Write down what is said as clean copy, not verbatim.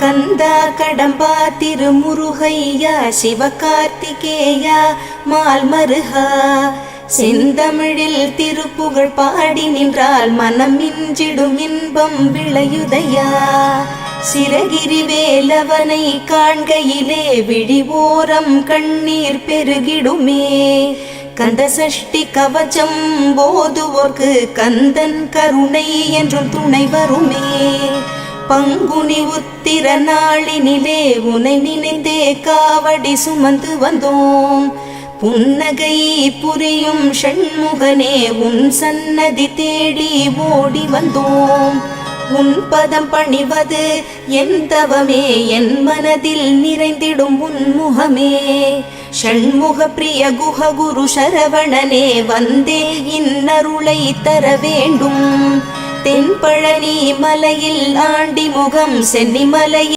கந்தா கடம்பா திருமுருகையா சிவகார்த்திகேயா மால்மருகா செந்தமிழில் திருப்புகழ் பாடி நின்றால் மனம் மிஞ்சிடும் இன்பம் விளையுதையா. சிரகிரி வேலவனை காண்கையிலே விழி ஓரம் கண்ணீர் பெருகிடுமே. கந்த சஷ்டி கவச்சம் போதுவோர்க்கு கந்தன் கருணை என்றும் துணை வருமே. பங்குனி உத்திர நாளினிலே உனை நினைந்தே காவடி சுமந்து வந்தோம். புன்னகை புரியும் ஷண்முகனே உன் சன்னதி தேடி ஓடி வந்தோம். உன் பதம் பணிவது என் தவமே, என் மனதில் நிறைந்திடும் உன் முகமே. ஷண்முக பிரிய குஹ குரு சரவணனே வந்தே இன்னருளை தர வேண்டும். தென்பழனி மலையில் ஆண்டி முகம் சென்னிமலை